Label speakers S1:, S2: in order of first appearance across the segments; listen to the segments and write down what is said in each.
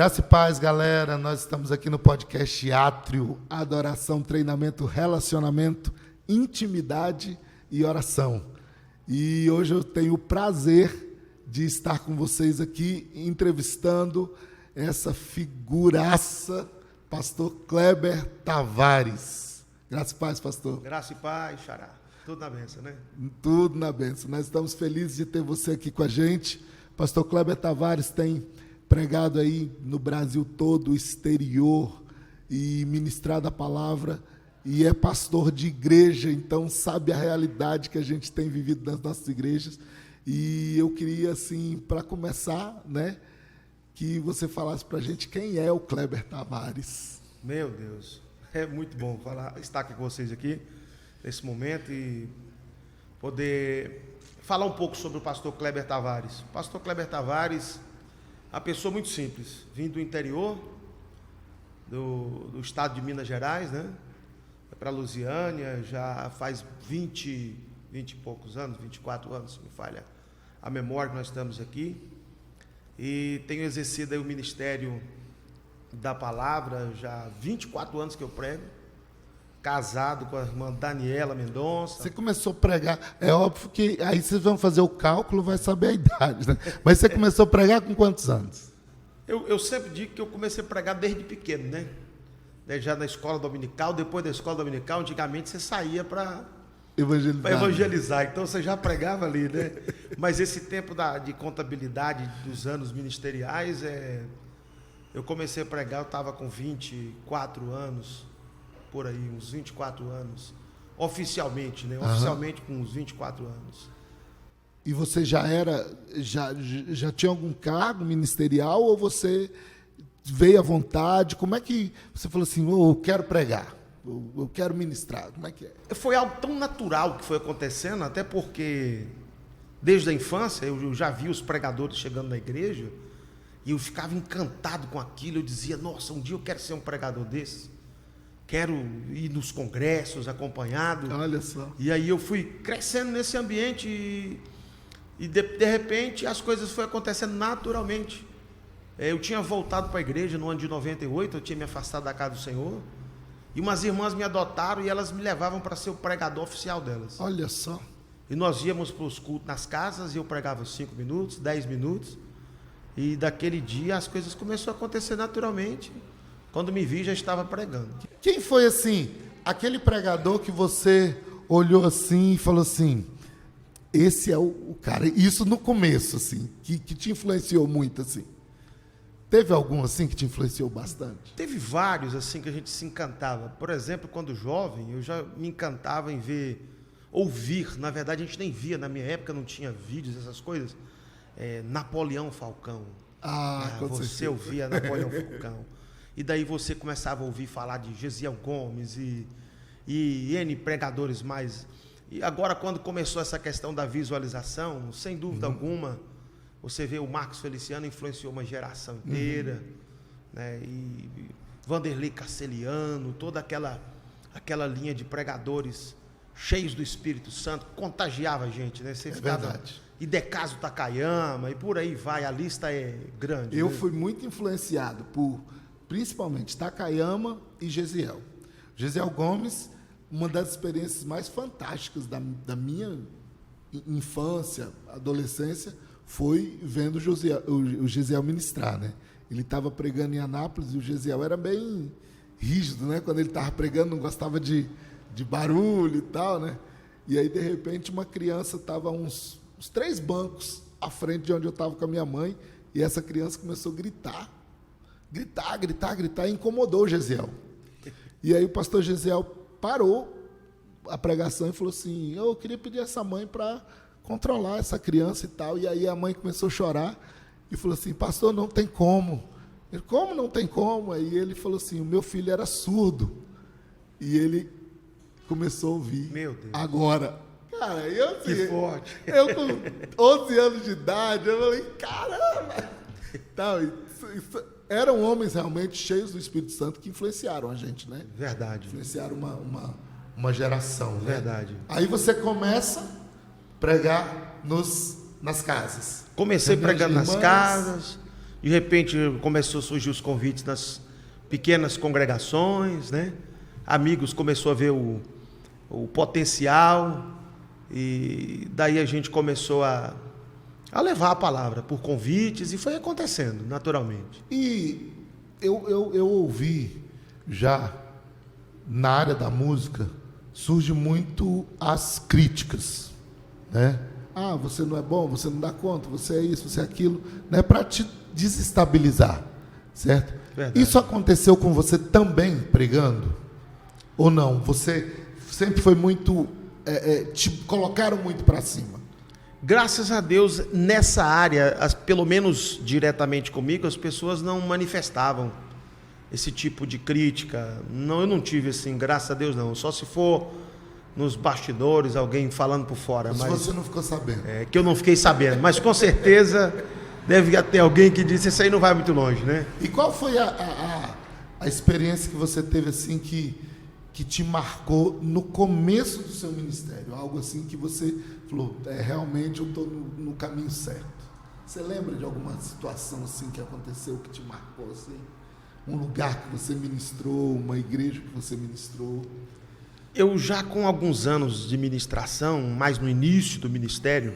S1: Graça e paz, galera. Nós estamos aqui no podcast Átrio, adoração, treinamento, relacionamento, intimidade e oração. E hoje eu tenho o prazer de estar com vocês aqui entrevistando essa figuraça, pastor Kleber Tavares. Graça e paz, pastor.
S2: Graça e paz, xará. Tudo na bênção, né?
S1: Tudo na bênção. Nós estamos felizes de ter você aqui com a gente. Pastor Kleber Tavares tem pregado aí no Brasil todo, exterior, e ministrado a palavra, e é pastor de igreja, então sabe a realidade que a gente tem vivido nas nossas igrejas. E eu queria, assim, para começar, né, que você falasse para a gente quem é o Kleber Tavares.
S2: Meu Deus, é muito bom estar aqui com vocês aqui, nesse momento, e poder falar um pouco sobre o pastor Kleber Tavares. O pastor Kleber Tavares, uma pessoa muito simples, vindo do interior do estado de Minas Gerais, né? Para Lusiânia, já faz 20 e poucos anos, 24 anos, se me falha a memória, que nós estamos aqui. E tenho exercido aí o ministério da palavra, já há 24 anos que eu prego, casado com a irmã Daniela Mendonça.
S1: Você começou a pregar, é óbvio que aí vocês vão fazer o cálculo, vai saber a idade, né? Mas você começou a pregar com quantos anos?
S2: Eu sempre digo que eu comecei a pregar desde pequeno, né? Já na escola dominical, depois da escola dominical, antigamente você saía para evangelizar, então você já pregava ali, né? Mas esse tempo de contabilidade dos anos ministeriais, eu comecei a pregar, eu estava com 24 anos, por aí, uns 24 anos, oficialmente, né? Oficialmente com uns 24 anos.
S1: E você já tinha algum cargo ministerial ou você veio à vontade? Como é que você falou assim, eu quero pregar, eu quero ministrar, como é que é?
S2: Foi algo tão natural que foi acontecendo, até porque desde a infância eu já vi os pregadores chegando na igreja e eu ficava encantado com aquilo, eu dizia, nossa, um dia eu quero ser um pregador desse. Quero ir nos congressos acompanhado.
S1: Olha só.
S2: E aí eu fui crescendo nesse ambiente e de repente as coisas foram acontecendo naturalmente. Eu tinha voltado para a igreja no ano de 98, eu tinha me afastado da casa do Senhor, e umas irmãs me adotaram e elas me levavam para ser o pregador oficial delas.
S1: Olha só.
S2: E nós íamos para os cultos nas casas e eu pregava 5 minutos, 10 minutos, e daquele dia as coisas começaram a acontecer naturalmente. Quando me vi, já estava pregando.
S1: Quem foi, assim, aquele pregador que você olhou assim e falou assim, esse é o cara, isso no começo, assim, que te influenciou muito, assim? Teve algum, assim, que te influenciou bastante?
S2: Teve vários, assim, que a gente se encantava. Por exemplo, quando jovem, eu já me encantava em ouvir, na verdade a gente nem via, na minha época não tinha vídeos, essas coisas, Napoleão Falcão. Você ouvia Napoleão Falcão. E daí você começava a ouvir falar de Gesiel Gomes e N pregadores mais. E agora, quando começou essa questão da visualização, sem dúvida alguma, você vê o Marcos Feliciano influenciou uma geração inteira, né? E Vanderlei Carceliano, toda aquela linha de pregadores cheios do Espírito Santo, contagiava a gente, né? Você ficava,
S1: verdade.
S2: E Decaso Takayama, e por aí vai, a lista é grande.
S1: Eu
S2: né?
S1: fui muito influenciado por, principalmente, Takayama e Gesiel. Gesiel Gomes, uma das experiências mais fantásticas da minha infância, adolescência, foi vendo o Gesiel ministrar, né? Ele estava pregando em Anápolis e o Gesiel era bem rígido, né? Quando ele estava pregando, não gostava de barulho e tal, né? E aí, de repente, uma criança estava uns 3 bancos à frente de onde eu estava com a minha mãe, e essa criança começou a gritar, e incomodou o Gesiel. E aí o pastor Gesiel parou a pregação e falou assim, eu queria pedir a essa mãe para controlar essa criança e tal. E aí a mãe começou a chorar e falou assim, pastor, não tem como. Ele, como não tem como? Aí ele falou assim, o meu filho era surdo. E ele começou a ouvir.
S2: Meu Deus.
S1: Agora. Cara, eu assim,
S2: que forte.
S1: Eu com 11 anos de idade, eu falei, caramba! Eram homens realmente cheios do Espírito Santo que influenciaram a gente, né?
S2: Verdade.
S1: Influenciaram uma geração, né?
S2: Verdade.
S1: Aí você começa a pregar nas casas.
S2: Comecei pregando nas casas, De repente começou a surgir os convites nas pequenas congregações, né? Amigos começou a ver o potencial, e daí a gente começou a levar a palavra por convites, e foi acontecendo naturalmente.
S1: E eu ouvi já na área da música, surge muito as críticas, né? Ah, você não é bom, você não dá conta, você é isso, você é aquilo, né? Para te desestabilizar, certo?
S2: Verdade.
S1: Isso aconteceu com você também pregando? Ou não? Você sempre foi muito, te colocaram muito para cima?
S2: Graças a Deus, nessa área, pelo menos diretamente comigo, as pessoas não manifestavam esse tipo de crítica. Não, eu não tive assim, graças a Deus não. Só se for nos bastidores, alguém falando por fora.
S1: Mas você não ficou sabendo.
S2: É, que eu não fiquei sabendo. Mas com certeza deve ter alguém que disse, isso aí não vai muito longe, né?
S1: E qual foi a experiência que você teve assim que te marcou no começo do seu ministério? Algo assim que você falou, realmente eu estou no caminho certo. Você lembra de alguma situação assim que aconteceu, que te marcou assim? Um lugar que você ministrou, uma igreja que você ministrou?
S2: Eu já com alguns anos de ministração, mais no início do ministério,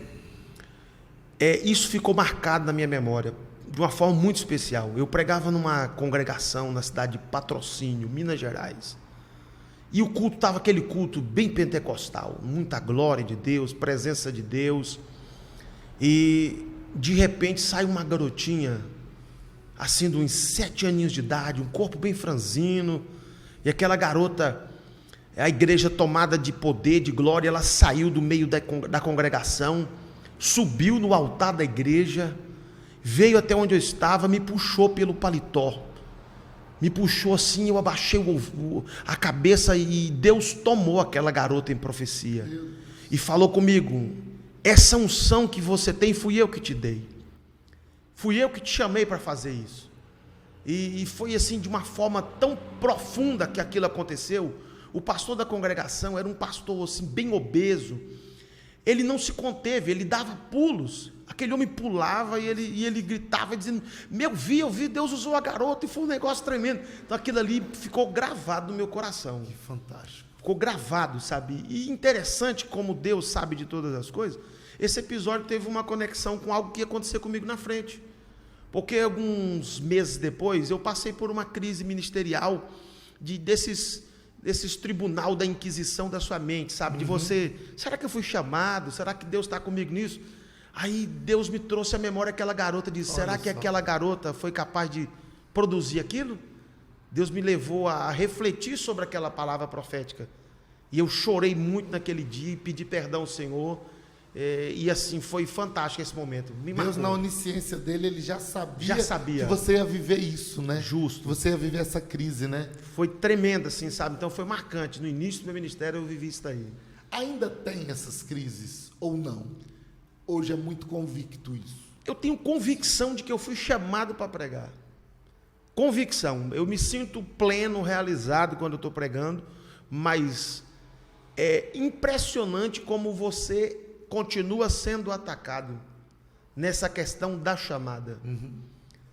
S2: isso ficou marcado na minha memória de uma forma muito especial. Eu pregava numa congregação na cidade de Patrocínio, Minas Gerais. E o culto estava aquele culto bem pentecostal, muita glória de Deus, presença de Deus. E de repente sai uma garotinha, assim de uns 7 aninhos de idade, um corpo bem franzino, e aquela garota, a igreja tomada de poder, de glória, ela saiu do meio da congregação, subiu no altar da igreja, veio até onde eu estava, me puxou pelo paletó, me puxou assim, eu abaixei a cabeça, e Deus tomou aquela garota em profecia e falou comigo: essa unção que você tem, fui eu que te dei, fui eu que te chamei para fazer isso. E foi assim, de uma forma tão profunda que aquilo aconteceu. O pastor da congregação era um pastor assim, bem obeso. Ele não se conteve, ele dava pulos. Aquele homem pulava e ele gritava, dizendo: eu vi, Deus usou a garota, e foi um negócio tremendo. Então aquilo ali ficou gravado no meu coração.
S1: Que fantástico.
S2: Ficou gravado, sabe? E interessante como Deus sabe de todas as coisas. Esse episódio teve uma conexão com algo que ia acontecer comigo na frente. Porque alguns meses depois, eu passei por uma crise ministerial desses tribunal da inquisição da sua mente, sabe? De você, será que eu fui chamado? Será que Deus está comigo nisso? Aí Deus me trouxe à memória aquela garota, disse: será que aquela garota foi capaz de produzir aquilo? Deus me levou a refletir sobre aquela palavra profética. E eu chorei muito naquele dia e pedi perdão ao Senhor. E assim, foi fantástico esse momento.
S1: Deus, na onisciência dele, ele já sabia que você ia viver isso, né?
S2: Justo.
S1: Que você ia viver essa crise, né?
S2: Foi tremendo, assim, sabe? Então foi marcante. No início do meu ministério eu vivi isso daí.
S1: Ainda tem essas crises ou não? Hoje é muito convicto isso?
S2: Eu tenho convicção de que eu fui chamado para pregar. Convicção. Eu me sinto pleno, realizado quando eu estou pregando, mas é impressionante como você continua sendo atacado nessa questão da chamada.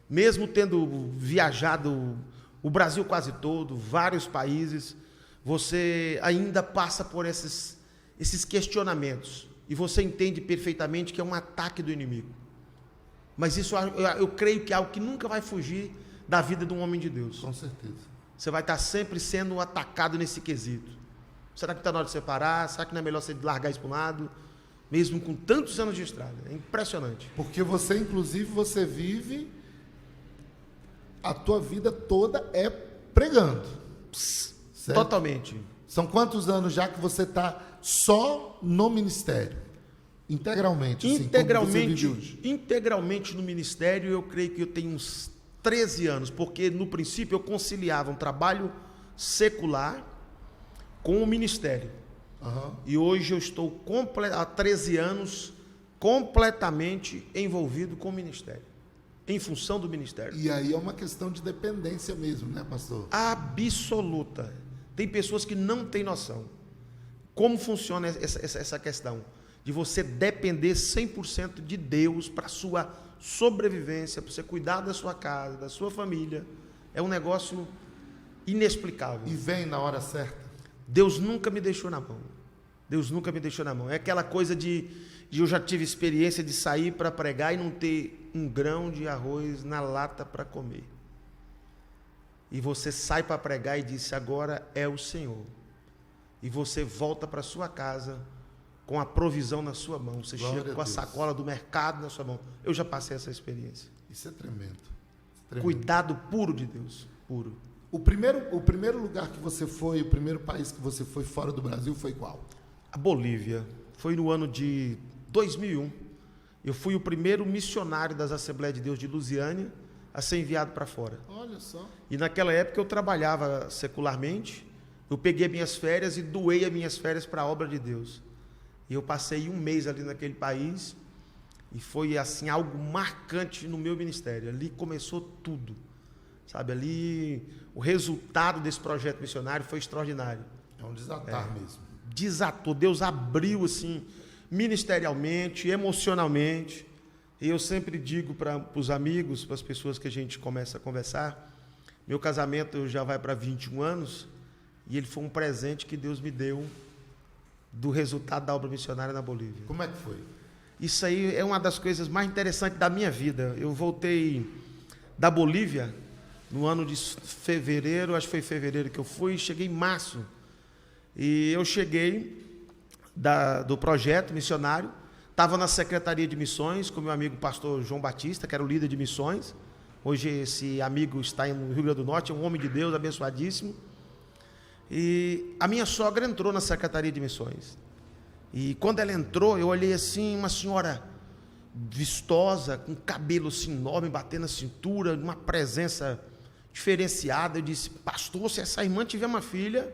S2: Mesmo tendo viajado o Brasil quase todo, vários países, você ainda passa por esses questionamentos, e você entende perfeitamente que é um ataque do inimigo. Mas isso eu creio que é algo que nunca vai fugir da vida de um homem de Deus.
S1: Com certeza.
S2: Você vai estar sempre sendo atacado nesse quesito. Será que está na hora de separar? Será que não é melhor você largar isso para um lado? Mesmo com tantos anos de estrada. É impressionante.
S1: Porque você, inclusive, você vive, a tua vida toda é pregando. Certo?
S2: Totalmente.
S1: São quantos anos já que você está só no ministério? Integralmente. Assim,
S2: integralmente no ministério, eu creio que eu tenho uns 13 anos, porque no princípio eu conciliava um trabalho secular com o ministério. E hoje eu estou há 13 anos completamente envolvido com o ministério, em função do ministério.
S1: E aí é uma questão de dependência mesmo, né, pastor?
S2: Absoluta. Tem pessoas que não têm noção como funciona essa questão. de você depender 100% de Deus para a sua sobrevivência, para você cuidar da sua casa, da sua família, é um negócio inexplicável.
S1: E vem na hora certa.
S2: Deus nunca me deixou na mão. Deus nunca me deixou na mão. É aquela coisa de eu já tive experiência de sair para pregar e não ter um grão de arroz na lata para comer. E você sai para pregar e diz, agora é o Senhor. E você volta para sua casa com a provisão na sua mão. Você chega com a sacola do mercado na sua mão. Eu já passei essa experiência.
S1: Isso é tremendo.
S2: Cuidado puro de Deus. Puro.
S1: O primeiro lugar que você foi, o primeiro país que você foi fora do Brasil foi qual?
S2: A Bolívia. Foi no ano de 2001. Eu fui o primeiro missionário das Assembleias de Deus de Lusiânia a ser enviado para fora.
S1: Olha só.
S2: E naquela época eu trabalhava secularmente. Eu peguei minhas férias e doei as minhas férias para a obra de Deus. E eu passei um mês ali naquele país e foi assim algo marcante no meu ministério. Ali começou tudo, sabe? Ali o resultado desse projeto missionário foi extraordinário.
S1: É um desatar mesmo.
S2: Desatou, Deus abriu assim ministerialmente, emocionalmente. E eu sempre digo para os amigos, para as pessoas que a gente começa a conversar, meu casamento já vai para 21 anos e ele foi um presente que Deus me deu do resultado da obra missionária na Bolívia.
S1: Como é que foi?
S2: Isso aí é uma das coisas mais interessantes da minha vida. Eu voltei da Bolívia no ano de fevereiro, acho que foi fevereiro que eu fui, cheguei em março. E eu cheguei do projeto missionário, estava na Secretaria de Missões com meu amigo pastor João Batista, que era o líder de missões. Hoje esse amigo está no Rio Grande do Norte, é um homem de Deus, abençoadíssimo. E a minha sogra entrou na Secretaria de Missões. E quando ela entrou, eu olhei assim, uma senhora vistosa, com cabelo assim enorme, batendo na cintura, uma presença diferenciada. Eu disse, pastor, se essa irmã tiver uma filha,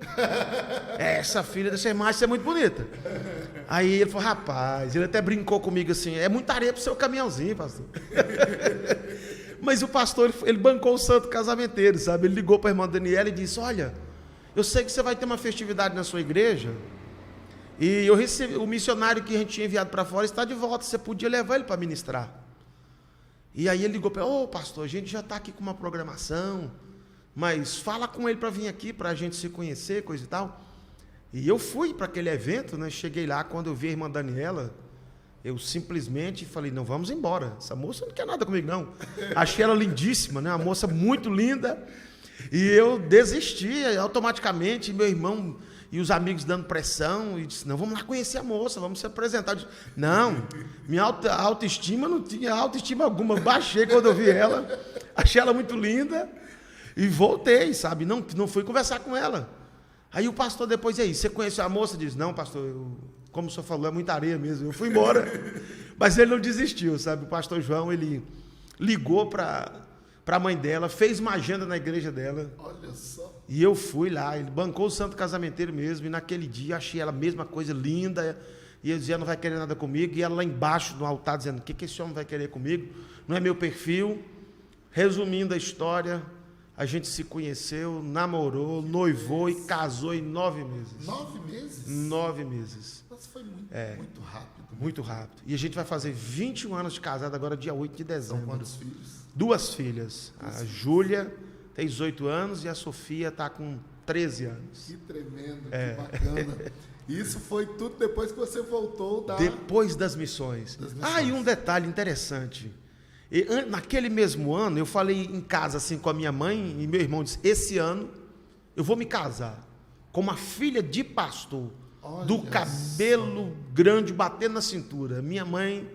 S2: essa filha dessa irmã vai ser muito bonita. Aí ele falou, rapaz, ele até brincou comigo assim, é muita areia pro seu caminhãozinho, pastor. Mas o pastor, ele bancou o santo casamenteiro, sabe? Ele ligou para a irmã Daniela e disse, olha, eu sei que você vai ter uma festividade na sua igreja, e eu recebi, o missionário que a gente tinha enviado para fora está de volta, você podia levar ele para ministrar. E aí ele ligou para ele, pastor, a gente já está aqui com uma programação, mas fala com ele para vir aqui, para a gente se conhecer, coisa e tal. E eu fui para aquele evento, né? Cheguei lá, quando eu vi a irmã Daniela, eu simplesmente falei, não, vamos embora, essa moça não quer nada comigo não. Achei ela lindíssima, né? Uma moça muito linda, e eu desisti automaticamente, meu irmão e os amigos dando pressão, e disse, não, vamos lá conhecer a moça, vamos se apresentar. Eu disse, não, minha autoestima não tinha autoestima alguma, baixei quando eu vi ela, achei ela muito linda, e voltei, sabe, não fui conversar com ela. Aí o pastor depois, e aí, você conheceu a moça? Diz, não, pastor, como o senhor falou, é muita areia mesmo, eu fui embora. Mas ele não desistiu, sabe, o pastor João, ele ligou para a mãe dela, fez uma agenda na igreja dela.
S1: Olha só.
S2: E eu fui lá, ele bancou o santo casamenteiro mesmo, e naquele dia achei ela a mesma coisa, linda, e ele dizia, não vai querer nada comigo, e ela lá embaixo no altar dizendo, o que esse homem vai querer comigo? Não é meu perfil. Resumindo a história, a gente se conheceu, namorou, noivou e casou em 9 meses.
S1: 9 meses?
S2: 9 meses.
S1: Nossa, foi muito rápido.
S2: Muito rápido. E a gente vai fazer 21 anos de casado agora, dia 8 de dezembro.
S1: São quantos filhos?
S2: 2 filhas. A Júlia tem 18 anos e a Sofia está com 13 anos.
S1: Que tremendo, que bacana. Isso foi tudo depois que você voltou da...
S2: Depois das missões. E um detalhe interessante. Naquele mesmo ano, eu falei em casa assim com a minha mãe e meu irmão disse, esse ano eu vou me casar com uma filha de pastor. Olha, do cabelo grande batendo na cintura. Minha mãe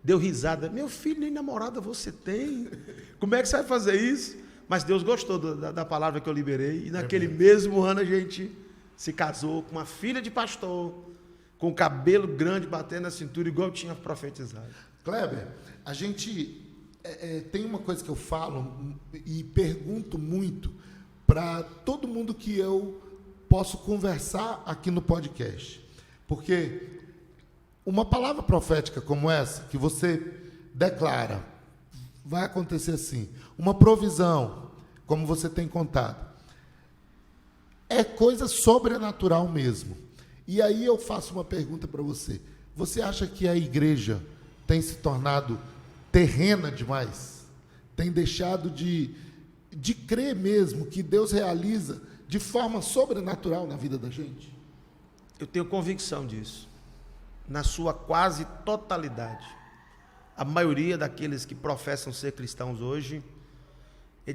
S2: deu risada. Meu filho, nem namorada você tem? Como é que você vai fazer isso? Mas Deus gostou da palavra que eu liberei. E naquele mesmo ano a gente se casou com uma filha de pastor, com o cabelo grande batendo na cintura, igual eu tinha profetizado.
S1: Kleber, a gente tem uma coisa que eu falo e pergunto muito para todo mundo que eu posso conversar aqui no podcast. Porque uma palavra profética como essa, que você declara, vai acontecer assim, uma provisão, como você tem contado, é coisa sobrenatural mesmo. E aí eu faço uma pergunta para você. Você acha que a igreja tem se tornado terrena demais? Tem deixado de crer mesmo que Deus realiza de forma sobrenatural na vida da gente?
S2: Eu tenho convicção disso. Na sua quase totalidade. A maioria daqueles que professam ser cristãos hoje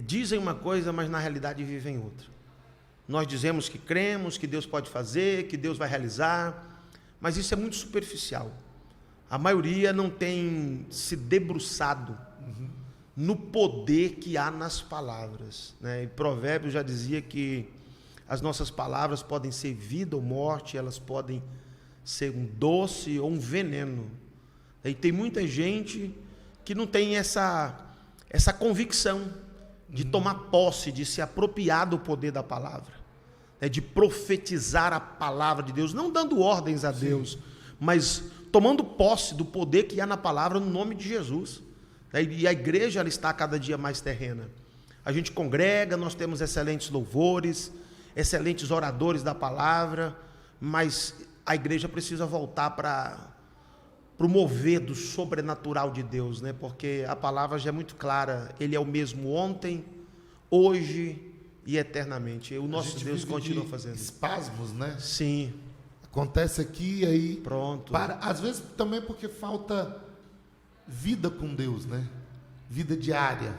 S2: dizem uma coisa, mas na realidade vivem outra. Nós dizemos que cremos, que Deus pode fazer, que Deus vai realizar, mas isso é muito superficial. A maioria não tem se debruçado no poder que há nas palavras, né? E Provérbios já dizia que as nossas palavras podem ser vida ou morte, elas podem ser um doce ou um veneno. E tem muita gente que não tem essa convicção de tomar posse, de se apropriar do poder da palavra, né? De profetizar a palavra de Deus, não dando ordens a Deus, mas tomando posse do poder que há na palavra no nome de Jesus. E a igreja ela está cada dia mais terrena. A gente congrega, nós temos excelentes louvores, excelentes oradores da palavra, mas a igreja precisa voltar para o mover do sobrenatural de Deus, né? Porque a palavra já é muito clara, Ele é o mesmo ontem, hoje e eternamente. O nosso Deus continua fazendo
S1: espasmos, né?
S2: Sim.
S1: Acontece aqui e aí
S2: pronto.
S1: Às vezes também porque falta vida com Deus, né? Vida diária.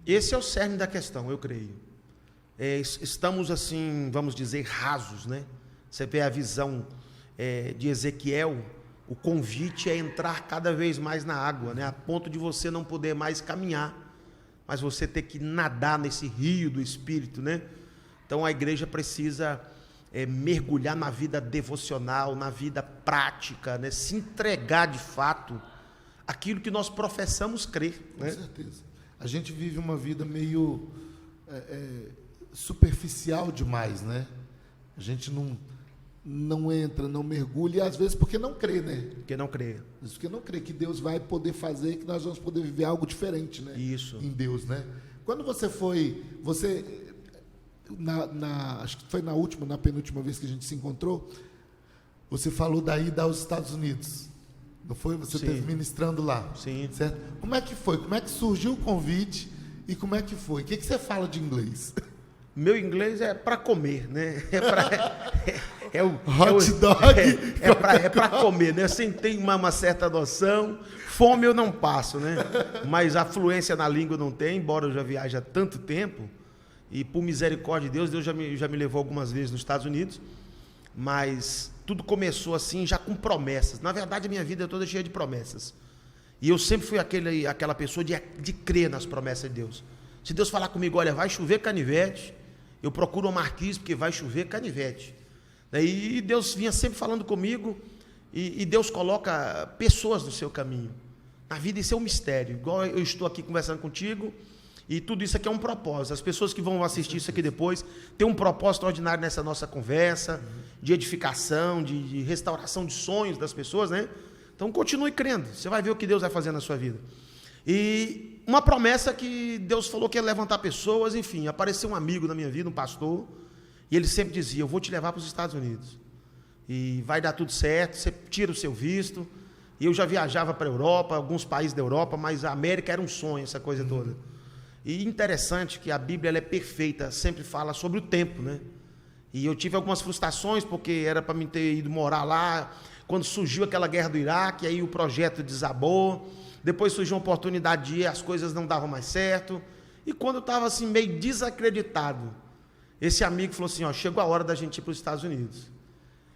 S2: Esse é o cerne da questão, eu creio. Estamos assim, vamos dizer, rasos, né? Você vê a visão de Ezequiel, o convite é entrar cada vez mais na água, né? A ponto de você não poder mais caminhar, mas você ter que nadar nesse rio do Espírito, né? Então a igreja precisa mergulhar na vida devocional, na vida prática, né? Se entregar de fato aquilo que nós professamos crer, né?
S1: Com certeza. A gente vive uma vida meio superficial demais, né? A gente não entra, não mergulha, e às vezes porque não crê, né?
S2: Porque não crê.
S1: Porque não crê que Deus vai poder fazer, que nós vamos poder viver algo diferente, né?
S2: Isso.
S1: Em Deus, né? Quando você acho que foi na penúltima vez que a gente se encontrou, você falou da ida aos Estados Unidos. Não foi? Você esteve ministrando lá.
S2: Sim.
S1: Certo? Como é que foi? Como é que surgiu o convite e como é que foi? O que você fala de inglês?
S2: Meu inglês é para comer, né?
S1: Hot dog.
S2: É para comer, né? Assim, tem uma certa noção. Fome eu não passo, né? Mas a fluência na língua eu não tenho, embora eu já viaje há tanto tempo. E por misericórdia de Deus, Deus já me levou algumas vezes nos Estados Unidos. Mas tudo começou assim, já com promessas. Na verdade, a minha vida é toda cheia de promessas. E eu sempre fui aquela pessoa de crer nas promessas de Deus. Se Deus falar comigo, olha, vai chover canivete, eu procuro uma marquise, porque vai chover canivete. E Deus vinha sempre falando comigo, e Deus coloca pessoas no seu caminho. Na vida isso é um mistério. Igual eu estou aqui conversando contigo, e tudo isso aqui é um propósito. As pessoas que vão assistir isso aqui depois têm um propósito ordinário nessa nossa conversa, de edificação, de restauração de sonhos das pessoas, né? Então continue crendo, você vai ver o que Deus vai fazer na sua vida. E uma promessa que Deus falou que ia levantar pessoas, enfim, apareceu um amigo na minha vida, um pastor, e ele sempre dizia, eu vou te levar para os Estados Unidos, e vai dar tudo certo, você tira o seu visto. E eu já viajava para a Europa, alguns países da Europa, mas a América era um sonho, essa coisa toda. E interessante que a Bíblia ela é perfeita, sempre fala sobre o tempo, né? E eu tive algumas frustrações, porque era para mim ter ido morar lá, quando surgiu aquela guerra do Iraque, aí o projeto desabou, depois surgiu uma oportunidade de ir, as coisas não davam mais certo, e quando eu estava assim meio desacreditado, esse amigo falou assim, ó, chegou a hora da gente ir para os Estados Unidos.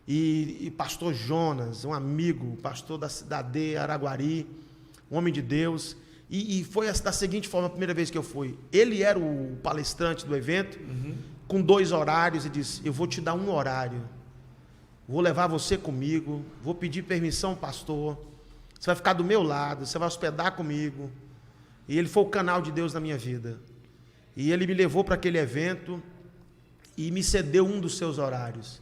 S2: E pastor Jonas, um amigo, pastor da cidade de Araguari, um homem de Deus, e foi da seguinte forma, a primeira vez que eu fui, ele era o palestrante do evento, com 2 horários, e disse, eu vou te dar um horário, vou levar você comigo, vou pedir permissão, pastor, você vai ficar do meu lado, você vai hospedar comigo. E ele foi o canal de Deus na minha vida. E ele me levou para aquele evento e me cedeu um dos seus horários.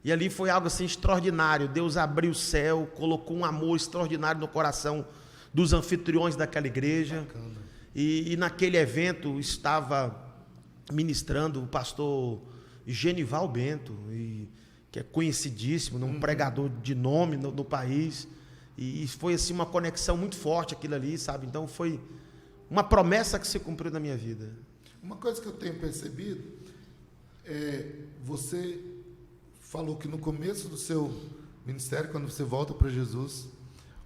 S2: E ali foi algo assim extraordinário. Deus abriu o céu, colocou um amor extraordinário no coração dos anfitriões daquela igreja. E naquele evento estava ministrando o pastor Genival Bento. que é conhecidíssimo, um pregador de nome no país, e foi assim uma conexão muito forte aquilo ali, sabe? Então foi uma promessa que se cumpriu na minha vida.
S1: Uma coisa que eu tenho percebido você falou que no começo do seu ministério, quando você volta para Jesus,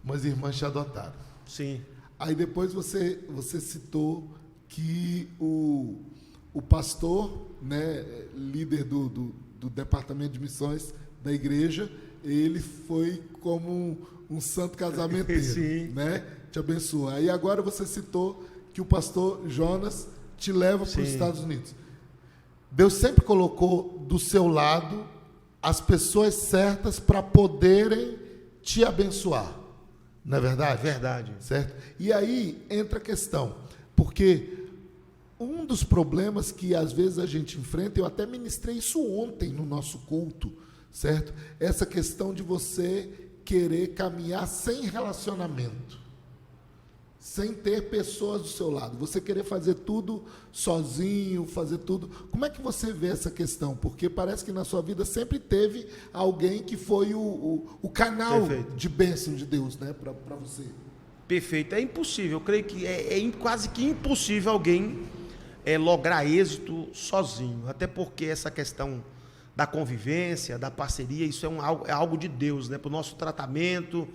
S1: umas irmãs te adotaram.
S2: Sim.
S1: Aí depois você citou que o pastor, né, líder do departamento de missões da igreja, ele foi como um santo casamenteiro.
S2: Sim.
S1: Né? Te abençoa. Aí agora você citou que o pastor Jonas te leva para os Estados Unidos. Deus sempre colocou do seu lado as pessoas certas para poderem te abençoar. Não é verdade?
S2: Verdade.
S1: Certo? E aí entra a questão, porque um dos problemas que às vezes a gente enfrenta, eu até ministrei isso ontem no nosso culto, certo? Essa questão de você querer caminhar sem relacionamento, sem ter pessoas do seu lado, você querer fazer tudo sozinho, fazer tudo. Como é que você vê essa questão? Porque parece que na sua vida sempre teve alguém que foi o canal
S2: Perfeito.
S1: de bênção de Deus, né, para você.
S2: Perfeito. É impossível, eu creio que quase que impossível alguém lograr êxito sozinho, até porque essa questão da convivência, da parceria, isso é algo de Deus, né? Para o nosso tratamento,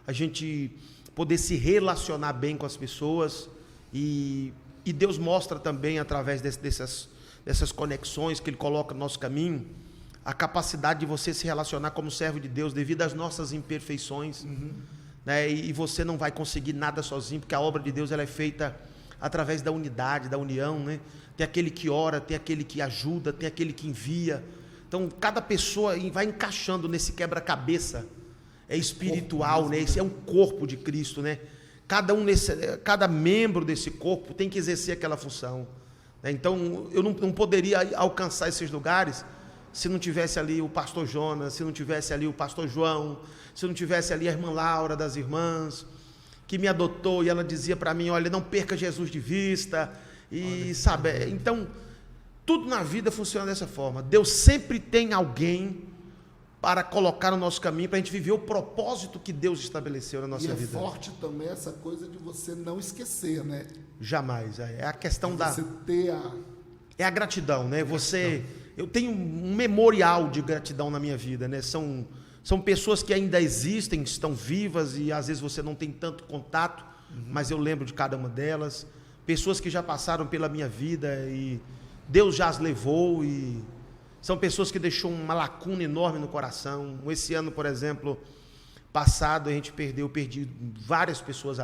S2: a gente poder se relacionar bem com as pessoas, e Deus mostra também, através dessas conexões que Ele coloca no nosso caminho, a capacidade de você se relacionar como servo de Deus, devido às nossas imperfeições, né? E você não vai conseguir nada sozinho, porque a obra de Deus ela é feita através da unidade, da união, né? Tem aquele que ora, tem aquele que ajuda, tem aquele que envia. Então, cada pessoa vai encaixando nesse quebra-cabeça espiritual, né? Esse é um corpo de Cristo, né? Cada membro desse corpo tem que exercer aquela função, né? Então, eu não poderia alcançar esses lugares se não tivesse ali o pastor Jonas, se não tivesse ali o pastor João, se não tivesse ali a irmã Laura das irmãs, que me adotou, e ela dizia para mim, olha, não perca Jesus de vista, e sabe, então, tudo na vida funciona dessa forma. Deus sempre tem alguém para colocar no nosso caminho, para a gente viver o propósito que Deus estabeleceu na nossa vida.
S1: E é forte também essa coisa de você não esquecer, né?
S2: Jamais. É a questão
S1: de
S2: da...
S1: Você ter
S2: É a gratidão, né? Eu tenho um memorial de gratidão na minha vida, né? São pessoas que ainda existem, estão vivas, e às vezes você não tem tanto contato, mas eu lembro de cada uma delas. Pessoas que já passaram pela minha vida e Deus já as levou, e são pessoas que deixou uma lacuna enorme no coração. Esse ano, por exemplo, passado, eu perdi várias pessoas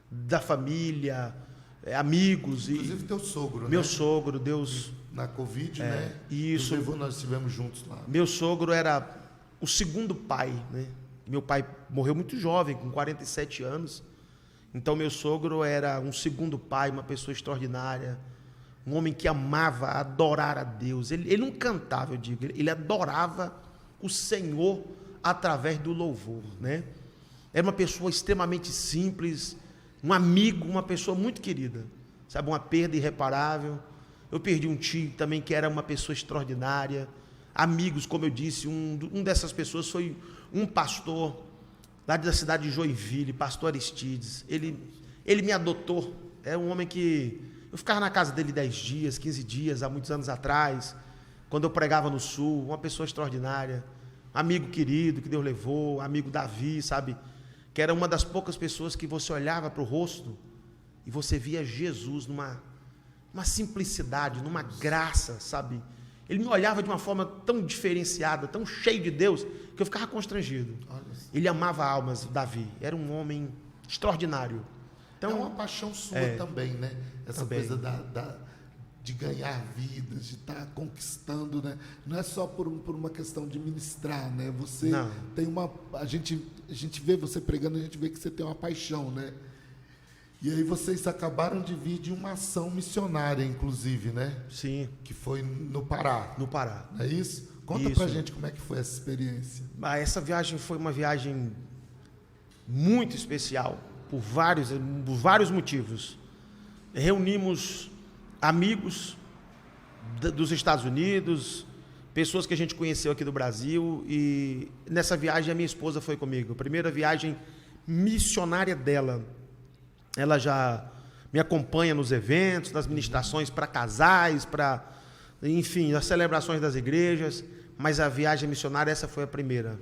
S2: da família, amigos.
S1: Inclusive teu sogro,
S2: meu
S1: né?
S2: sogro, Deus...
S1: Na Covid, né?
S2: Isso.
S1: Nós estivemos juntos lá.
S2: Meu sogro era o segundo pai, né? Meu pai morreu muito jovem, com 47 anos. Então, meu sogro era um segundo pai, uma pessoa extraordinária, um homem que amava adorar a Deus. Ele não cantava, eu digo, ele adorava o Senhor através do louvor, né? Era uma pessoa extremamente simples, um amigo, uma pessoa muito querida, sabe, uma perda irreparável. Eu perdi um tio também que era uma pessoa extraordinária. Amigos, como eu disse, um dessas pessoas foi um pastor lá da cidade de Joinville, pastor Aristides. Ele me adotou. É um homem que... Eu ficava na casa dele 10 dias, 15 dias, há muitos anos atrás, quando eu pregava no Sul. Uma pessoa extraordinária, amigo querido que Deus levou, amigo Davi, sabe? Que era uma das poucas pessoas que você olhava para o rosto e você via Jesus numa simplicidade, numa graça, sabe? Ele me olhava de uma forma tão diferenciada, tão cheio de Deus, que eu ficava constrangido. Ele amava almas, Davi. Era um homem extraordinário. Então,
S1: é uma paixão sua também, né? Essa
S2: também.
S1: Coisa de ganhar vidas, de estar conquistando, né? Não é só por uma questão de ministrar, né? Você tem uma... A gente vê você pregando, a gente vê que você tem uma paixão, né? E aí vocês acabaram de vir de uma ação missionária, inclusive, né?
S2: Sim.
S1: Que foi no Pará.
S2: No Pará.
S1: Não é isso? Conta pra gente como é que foi essa experiência.
S2: Essa viagem foi uma viagem muito especial, por vários motivos. Reunimos amigos dos Estados Unidos, pessoas que a gente conheceu aqui do Brasil, e nessa viagem a minha esposa foi comigo. A primeira viagem missionária dela. Ela já me acompanha nos eventos, nas ministrações para casais, enfim, nas celebrações das igrejas, mas a viagem missionária, essa foi a primeira.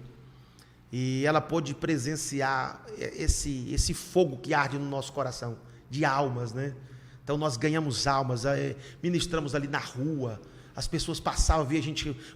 S2: E ela pôde presenciar esse fogo que arde no nosso coração, de almas, né? Então nós ganhamos almas, ministramos ali na rua, as pessoas passavam, via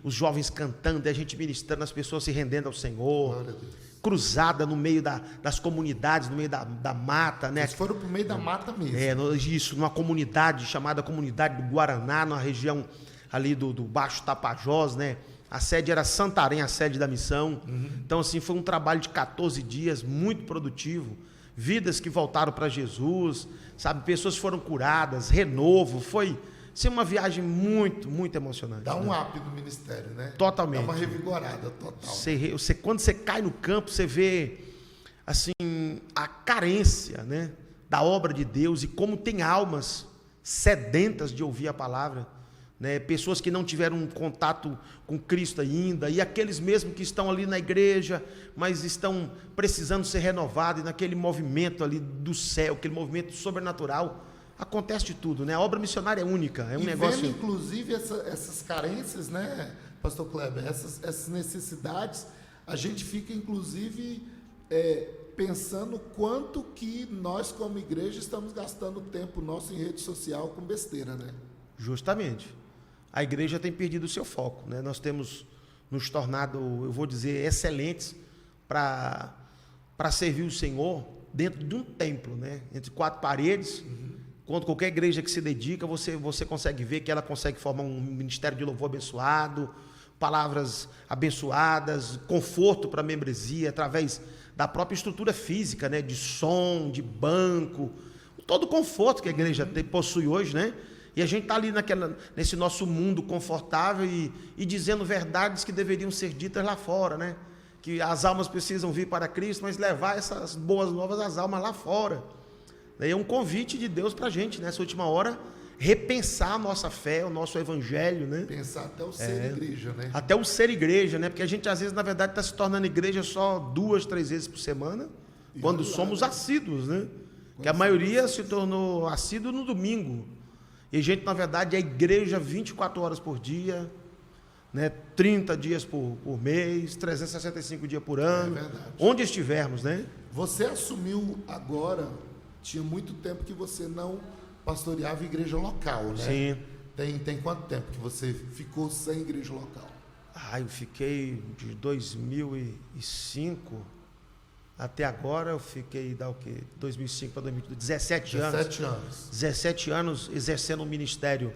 S2: os jovens cantando, a gente ministrando, as pessoas se rendendo ao Senhor, cruzada no meio das comunidades, no meio da mata, né?
S1: Eles foram para o meio da mata mesmo.
S2: Isso, numa comunidade chamada Comunidade do Guaraná, numa região ali do Baixo Tapajós, né? A sede era Santarém, a sede da missão. Então, assim, foi um trabalho de 14 dias, muito produtivo. Vidas que voltaram para Jesus, sabe? Pessoas foram curadas, renovo. Foi uma viagem muito, muito emocionante.
S1: Dá um up no ministério, né?
S2: Totalmente.
S1: Dá uma revigorada total.
S2: Quando você cai no campo, você vê, assim, a carência, né, da obra de Deus e como tem almas sedentas de ouvir a palavra. Né, pessoas que não tiveram um contato com Cristo ainda, e aqueles mesmo que estão ali na igreja, mas estão precisando ser renovados, e naquele movimento ali do céu, aquele movimento sobrenatural, acontece de tudo, né? A obra missionária é única, é um negócio...
S1: Vendo, inclusive, essas carências, né, Pastor Kleber, essas necessidades, a gente fica, inclusive, pensando quanto que nós, como igreja, estamos gastando tempo nosso em rede social com besteira, né?
S2: Justamente. A igreja tem perdido o seu foco, né? Nós temos nos tornado, eu vou dizer, excelentes para servir o Senhor dentro de um templo, né? Entre quatro paredes. Quando qualquer igreja que se dedica, você consegue ver que ela consegue formar um ministério de louvor abençoado, palavras abençoadas, conforto para a membresia, através da própria estrutura física, né? De som, de banco, todo o conforto que a igreja possui hoje, né? E a gente está ali nesse nosso mundo confortável e dizendo verdades que deveriam ser ditas lá fora, né? Que as almas precisam vir para Cristo, mas levar essas boas novas às almas lá fora. Daí é um convite de Deus para a gente, nessa última hora, repensar a nossa fé, o nosso evangelho, né?
S1: Pensar até o ser igreja, né?
S2: Até o ser igreja, né? Porque a gente, às vezes, na verdade, está se tornando igreja só 2, 3 vezes por semana, quando somos assíduos, né? Que a maioria se tornou assíduo no domingo. E a gente, na verdade, é igreja 24 horas por dia, né? 30 dias por mês, 365 dias por ano, onde estivermos, né?
S1: Você assumiu agora, tinha muito tempo que você não pastoreava igreja local, né?
S2: Sim.
S1: Tem quanto tempo que você ficou sem igreja local?
S2: Eu fiquei de 2005 até agora, eu fiquei, 2005 para 2012, 17 anos.
S1: 17 anos.
S2: 17 anos exercendo um ministério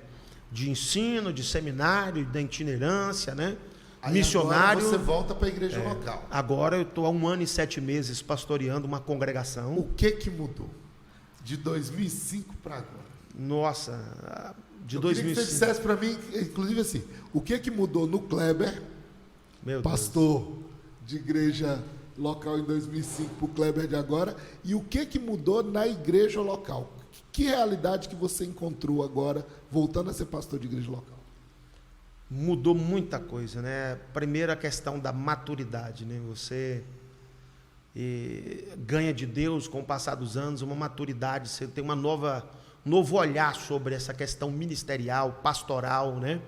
S2: de ensino, de seminário, da itinerância, né?
S1: Aí
S2: missionário.
S1: Agora você volta para a igreja local.
S2: Agora eu estou há 1 ano e 7 meses pastoreando uma congregação.
S1: O que mudou de 2005 para agora?
S2: Nossa, de 2005.
S1: Queria que você dissesse para mim, inclusive assim, o que mudou no Kleber, pastor de igreja local em 2005 para o Kleber de agora, e o que mudou na igreja local? Que realidade que você encontrou agora, voltando a ser pastor de igreja local?
S2: Mudou muita coisa, né? Primeiro a questão da maturidade, né? Você ganha de Deus com o passar dos anos uma maturidade, você tem um novo olhar sobre essa questão ministerial, pastoral, né?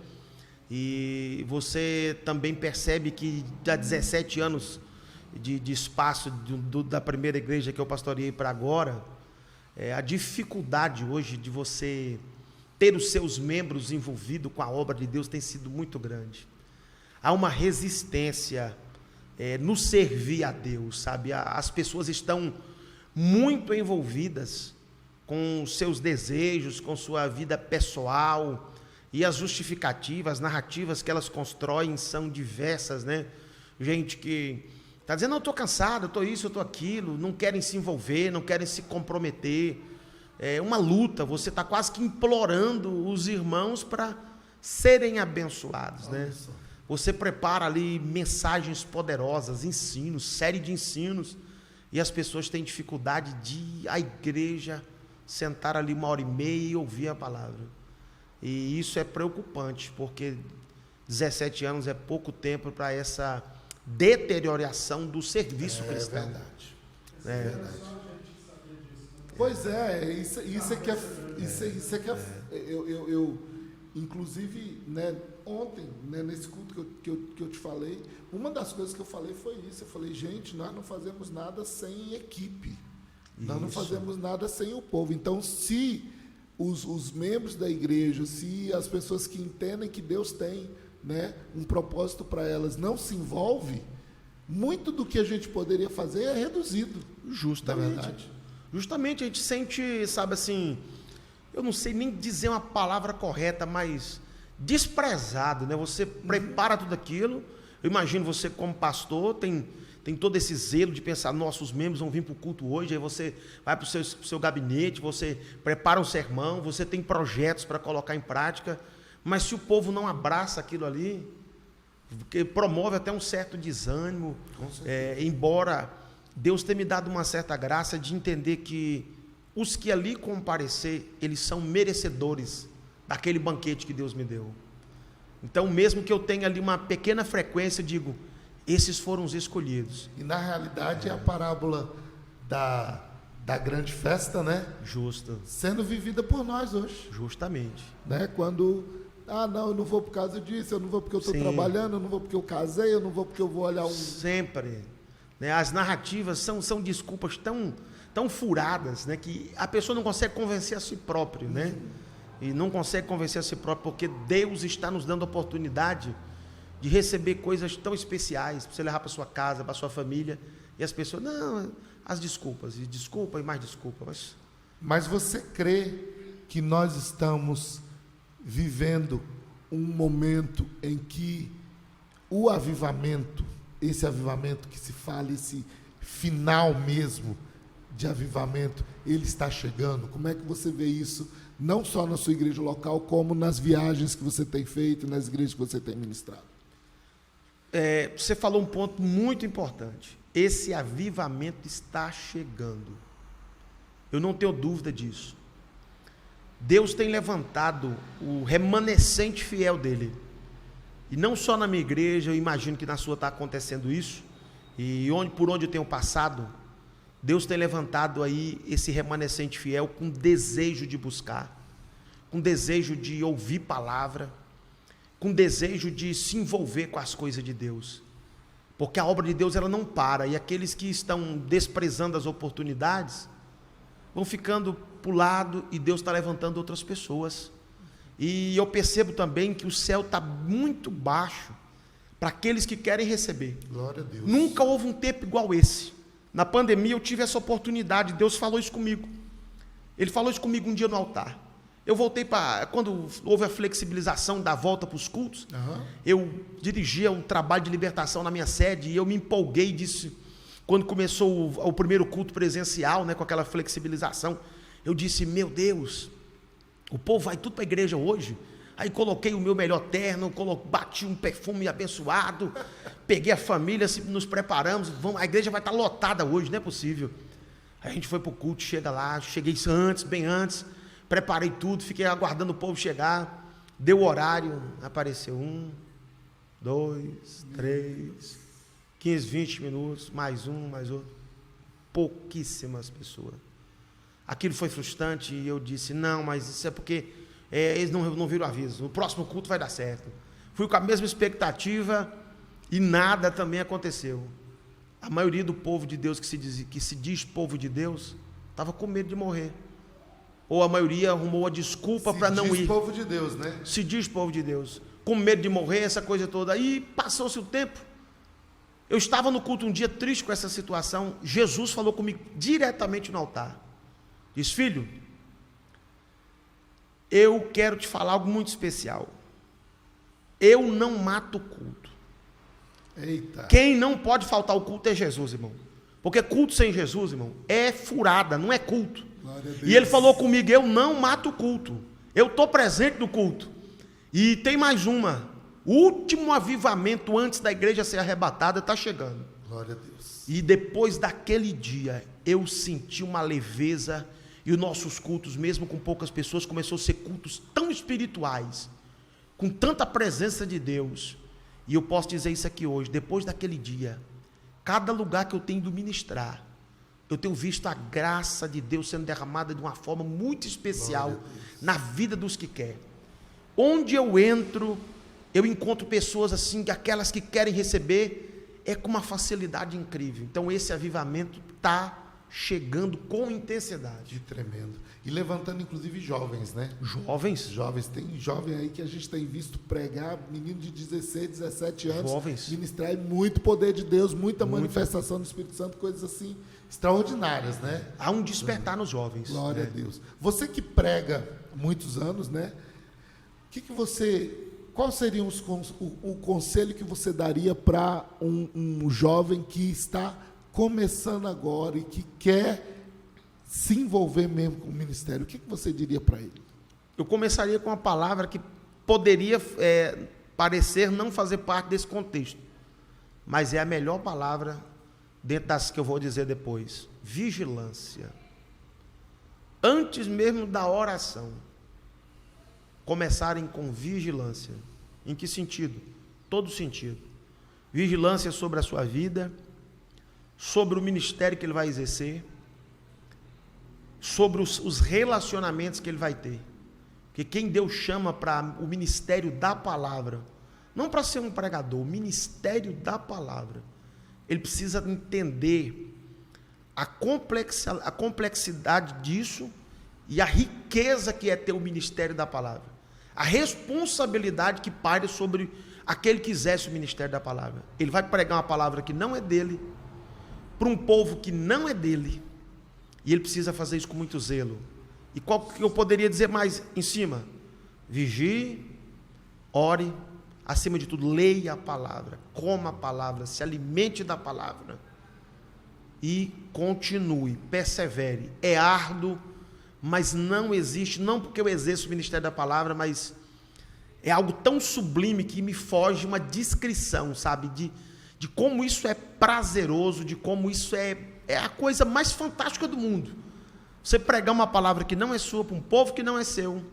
S2: E você também percebe que há 17 anos de espaço da primeira igreja que eu pastoreei para agora, a dificuldade hoje de você ter os seus membros envolvidos com a obra de Deus tem sido muito grande. Há uma resistência no servir a Deus, sabe? As pessoas estão muito envolvidas com seus desejos, com sua vida pessoal, e as justificativas, as narrativas que elas constroem são diversas, né? Gente que está dizendo, não, eu estou cansado, eu estou isso, eu estou aquilo, não querem se envolver, não querem se comprometer. É uma luta, você está quase que implorando os irmãos para serem abençoados, né? Você prepara ali mensagens poderosas, ensinos, série de ensinos, e as pessoas têm dificuldade de ir à igreja, sentar ali 1h30 e ouvir a palavra. E isso é preocupante, porque 17 anos é pouco tempo para essa deterioração do serviço cristão.
S1: Verdade.
S2: É
S1: verdade. Pois é, isso é que é, eu inclusive, né, ontem, né, nesse culto que eu te falei, uma das coisas que eu falei foi isso. Eu falei, gente, nós não fazemos nada sem equipe. Nós não fazemos nada sem o povo. Então, se os membros da igreja, se as pessoas que entendem que Deus tem, né, um propósito para elas, não se envolve, muito do que a gente poderia fazer é reduzido.
S2: Justamente. Justamente, a gente sente, sabe assim, eu não sei nem dizer uma palavra correta, mas desprezado, né? Você prepara tudo aquilo. Eu imagino você como pastor, tem todo esse zelo de pensar, nossos membros vão vir para o culto hoje, aí você vai para o seu gabinete, você prepara um sermão, você tem projetos para colocar em prática, mas se o povo não abraça aquilo ali, porque promove até um certo desânimo, embora Deus tenha me dado uma certa graça de entender que os que ali comparecer, eles são merecedores daquele banquete que Deus me deu. Então, mesmo que eu tenha ali uma pequena frequência, digo, esses foram os escolhidos.
S1: E na realidade é a parábola da grande festa, né?
S2: Justo.
S1: Sendo vivida por nós hoje.
S2: Justamente.
S1: Né? Quando, não, eu não vou por causa disso, eu não vou porque eu estou trabalhando, eu não vou porque eu casei, eu não vou porque eu vou olhar um...
S2: Sempre. Né? As narrativas são desculpas tão furadas, né? Que a pessoa não consegue convencer a si próprio, né? E não consegue convencer a si próprio porque Deus está nos dando a oportunidade de receber coisas tão especiais, para você levar para sua casa, para sua família, e as pessoas, não, as desculpas, e desculpa e mais desculpa.
S1: Mas você crê que nós estamos vivendo um momento em que o avivamento, esse avivamento que se fala, esse final mesmo de avivamento, ele está chegando? Como é que você vê isso, não só na sua igreja local, como nas viagens que você tem feito, nas igrejas que você tem ministrado?
S2: Você falou um ponto muito importante. Esse avivamento está chegando. Eu não tenho dúvida disso. Deus tem levantado o remanescente fiel dele. E não só na minha igreja, eu imagino que na sua está acontecendo isso. E por onde eu tenho passado, Deus tem levantado aí esse remanescente fiel com desejo de buscar, com desejo de ouvir palavra, com desejo de se envolver com as coisas de Deus, porque a obra de Deus ela não para, e aqueles que estão desprezando as oportunidades vão ficando para o lado, e Deus está levantando outras pessoas. E eu percebo também que o céu está muito baixo para aqueles que querem receber.
S1: Glória a Deus.
S2: Nunca houve um tempo igual esse. Na pandemia eu tive essa oportunidade, Deus falou isso comigo. Ele falou isso comigo um dia no altar. Eu voltei quando houve a flexibilização da volta para os cultos, eu dirigia um trabalho de libertação na minha sede, e eu me empolguei disso. Quando começou o primeiro culto presencial, né, com aquela flexibilização, eu disse, meu Deus, o povo vai tudo para a igreja hoje. Aí coloquei o meu melhor terno, bati um perfume abençoado, peguei a família, nos preparamos, a igreja vai estar lotada hoje, não é possível. Aí a gente foi para o culto, chega lá, cheguei bem antes, preparei tudo, fiquei aguardando o povo chegar, deu o horário, apareceu 1, 2, 3, 15, 20 minutos, mais um, mais outro, pouquíssimas pessoas. Aquilo foi frustrante, e eu disse, não, mas isso é porque eles não viram aviso, o próximo culto vai dar certo. Fui com a mesma expectativa, e nada também aconteceu. A maioria do povo de Deus que se diz povo de Deus, estava com medo de morrer. Ou a maioria arrumou a desculpa para não ir.
S1: Se diz povo de Deus, né?
S2: Se diz povo de Deus. Com medo de morrer, essa coisa toda. Aí passou-se o tempo. Eu estava no culto um dia triste com essa situação. Jesus falou comigo diretamente no altar. Diz, filho, eu quero te falar algo muito especial. Eu não mato o culto.
S1: Eita.
S2: Quem não pode faltar ao culto é Jesus, irmão. Porque culto sem Jesus, irmão, é furada, não é culto. E ele falou comigo, eu não mato o culto, eu estou presente no culto. E tem mais uma, o último avivamento antes da igreja ser arrebatada está chegando.
S1: Glória a Deus.
S2: E depois daquele dia, eu senti uma leveza, e os nossos cultos, mesmo com poucas pessoas, começou a ser cultos tão espirituais, com tanta presença de Deus. E eu posso dizer isso aqui hoje, depois daquele dia, cada lugar que eu tenho ido ministrar, eu tenho visto a graça de Deus sendo derramada de uma forma muito especial na vida dos que querem. Onde eu entro, eu encontro pessoas assim, aquelas que querem receber, é com uma facilidade incrível. Então esse avivamento está chegando com intensidade.
S1: Que tremendo. E levantando inclusive jovens, né?
S2: Jovens?
S1: Jovens. Tem jovem aí que a gente tem visto pregar, menino de 16, 17 anos.
S2: Jovens.
S1: Ministrar e muito poder de Deus, muita manifestação do Espírito Santo, coisas assim extraordinárias, né?
S2: Há um despertar nos jovens.
S1: Glória a Deus. Você que prega há muitos anos, né? Qual seria o conselho que você daria para um jovem que está começando agora e que quer se envolver mesmo com o ministério? O que você diria para ele?
S2: Eu começaria com uma palavra que poderia parecer não fazer parte desse contexto, mas é a melhor palavra dentro das que eu vou dizer depois. Vigilância. Antes mesmo da oração, começarem com vigilância. Em que sentido? Todo sentido. Vigilância sobre a sua vida, sobre o ministério que ele vai exercer, sobre os relacionamentos que ele vai ter. Porque quem Deus chama para o ministério da palavra, não para ser um pregador, o ministério da palavra, ele precisa entender a complexidade disso e a riqueza que é ter o ministério da palavra. A responsabilidade que paira sobre aquele que exerce o ministério da palavra. Ele vai pregar uma palavra que não é dele, para um povo que não é dele, e ele precisa fazer isso com muito zelo. E qual que eu poderia dizer mais em cima? Vigie, ore, acima de tudo, leia a palavra, coma a palavra, se alimente da palavra e continue, persevere. É árduo, mas não existe, não porque eu exerço o ministério da palavra, mas é algo tão sublime que me foge uma descrição, sabe, de como isso é prazeroso, de como isso é a coisa mais fantástica do mundo. Você pregar uma palavra que não é sua para um povo que não é seu,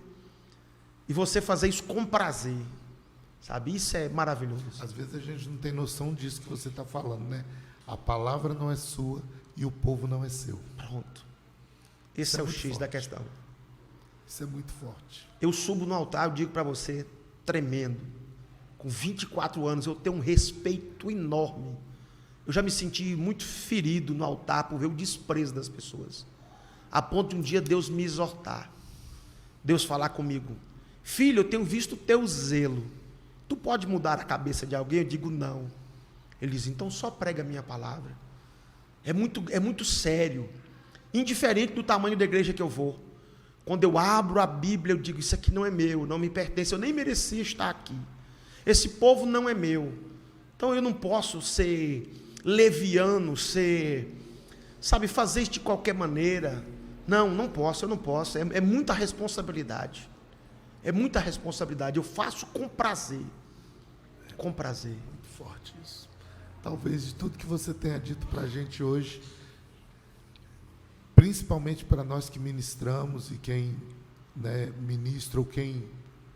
S2: e você fazer isso com prazer, sabe, isso é maravilhoso.
S1: Às vezes a gente não tem noção disso que você está falando, né? A palavra não é sua e o povo não é seu.
S2: Pronto. Esse é o X da questão.
S1: Isso é muito forte.
S2: Eu subo no altar, eu digo para você, tremendo. Com 24 anos, eu tenho um respeito enorme. Eu já me senti muito ferido no altar por ver o desprezo das pessoas. A ponto de um dia Deus me exortar. Deus falar comigo: filho, eu tenho visto o teu zelo. Tu pode mudar a cabeça de alguém? Eu digo, não. Ele diz, então só prega a minha palavra. É muito sério. Indiferente do tamanho da igreja que eu vou. Quando eu abro a Bíblia, eu digo, isso aqui não é meu, não me pertence, eu nem merecia estar aqui. Esse povo não é meu. Então eu não posso ser leviano, fazer isso de qualquer maneira. Não posso, eu não posso. É muita responsabilidade. É muita responsabilidade. Eu faço com prazer. Com prazer.
S1: Muito forte isso. Talvez de tudo que você tenha dito para a gente hoje, principalmente para nós que ministramos e quem, né, ministra ou quem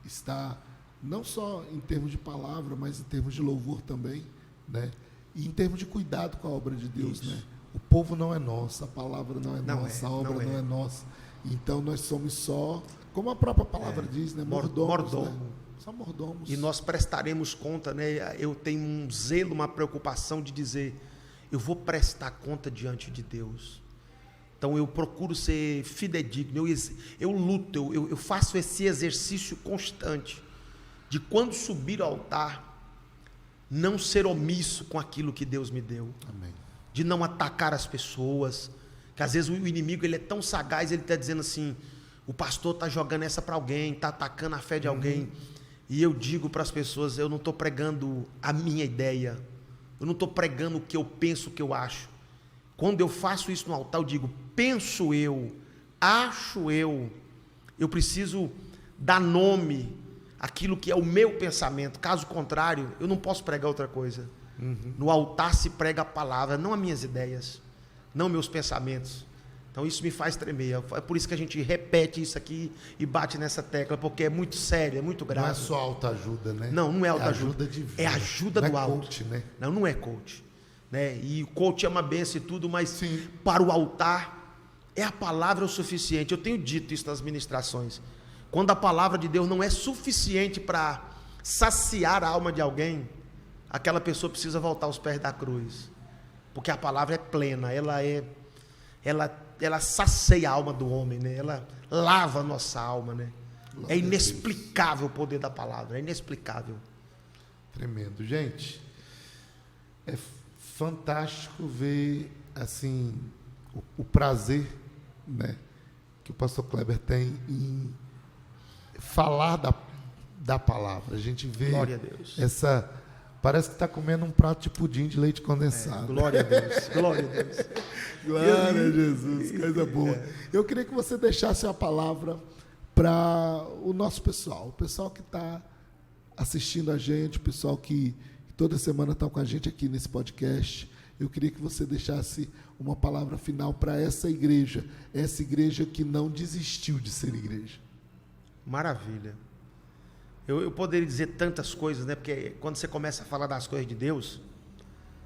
S1: está, não só em termos de palavra, mas em termos de louvor também, né? E em termos de cuidado com a obra de Deus, né? O povo não é nosso, a palavra não é nossa, a obra não é nossa. Então nós somos só, como a própria palavra diz, né? Mordomos. Né? Só mordomos.
S2: E nós prestaremos conta, né? Eu tenho um zelo, uma preocupação de dizer, eu vou prestar conta diante de Deus. Então eu procuro ser fidedigno, eu luto, eu faço esse exercício constante de quando subir ao altar, não ser omisso com aquilo que Deus me deu.
S1: Amém.
S2: De não atacar as pessoas, que às vezes o inimigo ele é tão sagaz, ele está dizendo assim, o pastor está jogando essa para alguém, está atacando a fé de alguém, e eu digo para as pessoas, eu não estou pregando a minha ideia, eu não estou pregando o que eu penso, o que eu acho. Quando eu faço isso no altar, eu digo, penso eu, acho eu preciso dar nome àquilo que é o meu pensamento, caso contrário, eu não posso pregar outra coisa. No altar se prega a palavra, não as minhas ideias, não meus pensamentos. Então isso me faz tremer. É por isso que a gente repete isso aqui e bate nessa tecla, porque é muito sério, é muito grave.
S1: Não é só autoajuda, né?
S2: Não, não é autoajuda.
S1: É ajuda de vida.
S2: É ajuda do alto.
S1: Não é coach, né?
S2: Não, não é coach. Né? E o coach é uma benção e tudo, mas
S1: Sim.
S2: para o altar é a palavra o suficiente. Eu tenho dito isso nas ministrações. Quando a palavra de Deus não é suficiente para saciar a alma de alguém, aquela pessoa precisa voltar aos pés da cruz. Porque a palavra é plena, ela sacia a alma do homem, né? Ela lava a nossa alma, né? É inexplicável o poder da palavra, é inexplicável.
S1: Tremendo. Gente, é fantástico ver, assim, o prazer, né, que o pastor Kleber tem em falar da palavra. A gente vê
S2: Glória a Deus.
S1: essa... Parece que está comendo um prato de pudim de leite condensado.
S2: Glória a Deus, glória a Deus.
S1: Glória a Jesus, coisa boa. Eu queria que você deixasse a palavra para o nosso pessoal, o pessoal que está assistindo a gente, o pessoal que toda semana está com a gente aqui nesse podcast. Eu queria que você deixasse uma palavra final para essa igreja que não desistiu de ser igreja.
S2: Maravilha. Eu poderia dizer tantas coisas, né? Porque quando você começa a falar das coisas de Deus,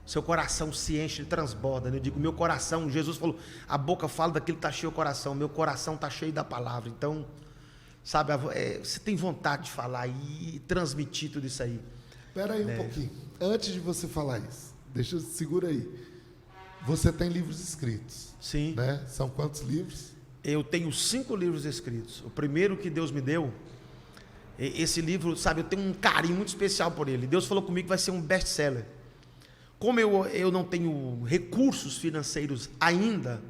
S2: seu coração se enche, ele transborda, né? Eu digo, meu coração, Jesus falou, a boca fala daquilo que está cheio o coração, meu coração está cheio da palavra. Então, sabe, você tem vontade de falar e transmitir tudo isso aí.
S1: Espera aí um pouquinho. Antes de você falar isso, segura aí. Você tem livros escritos.
S2: Sim.
S1: Né? São quantos livros?
S2: Eu tenho 5 livros escritos. O primeiro que Deus me deu, esse livro, sabe, eu tenho um carinho muito especial por ele. Deus falou comigo que vai ser um best-seller. Como eu não tenho recursos financeiros ainda,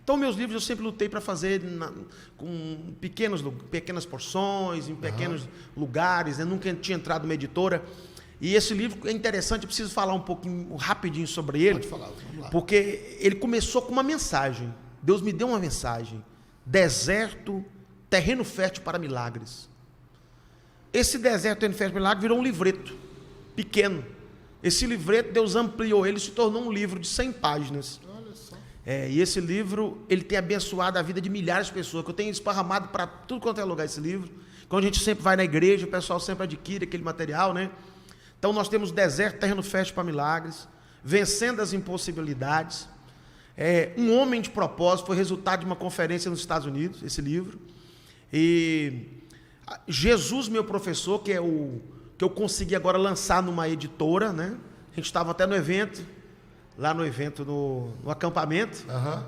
S2: então meus livros eu sempre lutei para fazer com pequenas porções, em pequenos lugares, né? Nunca tinha entrado numa editora. E esse livro é interessante, eu preciso falar um pouquinho, rapidinho sobre ele.
S1: Pode falar, vamos lá.
S2: Porque ele começou com uma mensagem. Deus me deu uma mensagem. Deserto, terreno fértil para milagres. Esse deserto, terreno fértil para milagres virou um livreto pequeno. Esse livreto, Deus ampliou ele, se tornou um livro de 100 páginas.
S1: Olha só.
S2: E esse livro, ele tem abençoado a vida de milhares de pessoas, que eu tenho esparramado para tudo quanto é lugar esse livro. Quando a gente sempre vai na igreja, o pessoal sempre adquire aquele material, né? Então nós temos deserto, terreno fértil para milagres, vencendo as impossibilidades. Um homem de propósito, foi resultado de uma conferência nos Estados Unidos, esse livro. E Jesus, meu professor, que eu consegui agora lançar numa editora, né? A gente estava até no evento, no acampamento,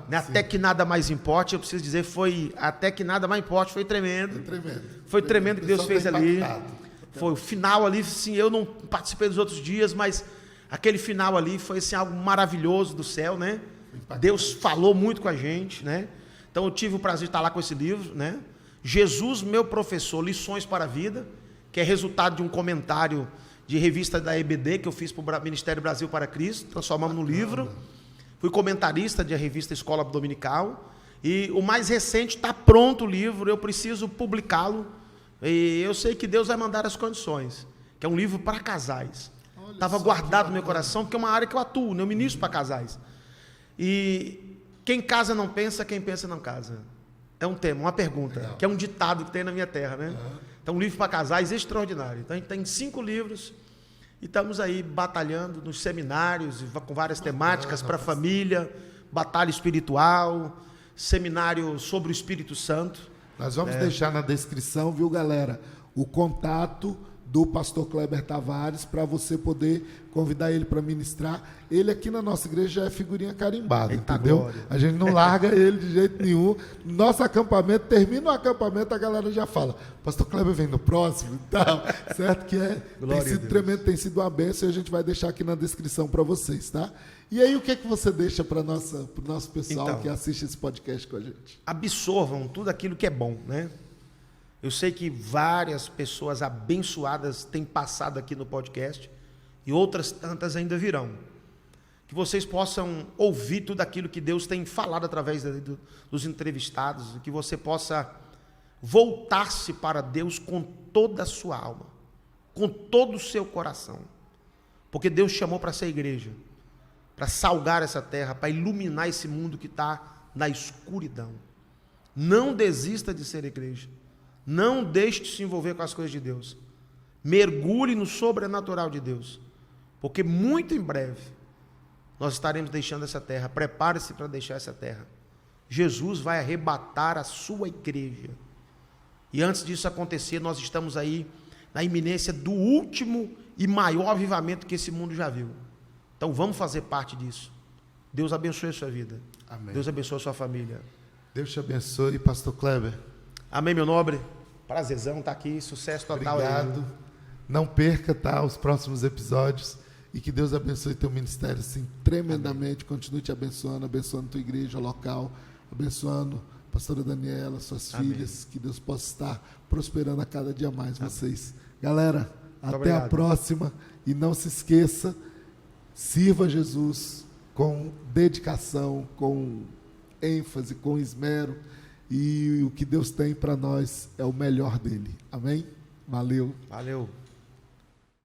S2: né? Até que nada mais importe, eu preciso dizer, foi até que nada mais importe, foi tremendo. Foi tremendo o que Deus fez ali. Foi o final ali, sim, eu não participei dos outros dias, mas aquele final ali foi assim, algo maravilhoso do céu, né? Deus falou muito com a gente, né? Então eu tive o prazer de estar lá com esse livro, né? Jesus, meu professor, Lições para a Vida, que é resultado de um comentário de revista da EBD que eu fiz para o Ministério Brasil para Cristo, transformamos no livro. Fui comentarista de a revista Escola Dominical. E o mais recente, está pronto o livro, eu preciso publicá-lo. E eu sei que Deus vai mandar as condições, que é um livro para casais. Estava guardado no meu coração, porque é uma área que eu atuo, né? Eu ministro para casais. E quem casa não pensa, quem pensa não casa. É um tema, uma pergunta, que é um ditado que tem na minha terra, né? Então, um livro para casais extraordinário. Então, a gente tem 5 livros e estamos aí batalhando nos seminários, com várias temáticas para a família, batalha espiritual, seminário sobre o Espírito Santo.
S1: Nós vamos deixar na descrição, viu, galera, o contato do pastor Kleber Tavares para você poder convidar ele para ministrar. Ele aqui na nossa igreja já é figurinha carimbada, entendeu?
S2: Glória.
S1: A gente não larga ele de jeito nenhum. Nosso acampamento, termina o acampamento, a galera já fala, pastor Kleber vem no próximo e tal, certo? Que tem sido tremendo, tem sido uma bênção e a gente vai deixar aqui na descrição para vocês, tá? E aí, o que é que você deixa para o nosso pessoal que assiste esse podcast com a gente?
S2: Absorvam tudo aquilo que é bom, né? Eu sei que várias pessoas abençoadas têm passado aqui no podcast e outras tantas ainda virão. Que vocês possam ouvir tudo aquilo que Deus tem falado através dos entrevistados, e que você possa voltar-se para Deus com toda a sua alma, com todo o seu coração. Porque Deus chamou para ser igreja, para salgar essa terra, para iluminar esse mundo que está na escuridão. Não desista de ser igreja. Não deixe de se envolver com as coisas de Deus. Mergulhe no sobrenatural de Deus. Porque muito em breve nós estaremos deixando essa terra. Prepare-se para deixar essa terra. Jesus vai arrebatar a sua igreja. E antes disso acontecer, nós estamos aí na iminência do último e maior avivamento que esse mundo já viu. Então vamos fazer parte disso. Deus abençoe a sua vida.
S1: Amém.
S2: Deus abençoe a sua família.
S1: Deus te abençoe, pastor Kleber.
S2: Amém, meu nobre. Prazerzão estar aqui, sucesso total.
S1: Obrigado. Não perca, tá, os próximos episódios. E que Deus abençoe teu ministério, assim, tremendamente. Amém. Continue te abençoando, abençoando tua igreja local, abençoando a pastora Daniela, suas
S2: Amém.
S1: filhas. Que Deus possa estar prosperando a cada dia mais vocês. Galera,
S2: muito
S1: até
S2: obrigado.
S1: a próxima. E não se esqueça, sirva Jesus com dedicação, com ênfase, com esmero. E o que Deus tem para nós é o melhor dele. Amém? Valeu.
S2: Valeu.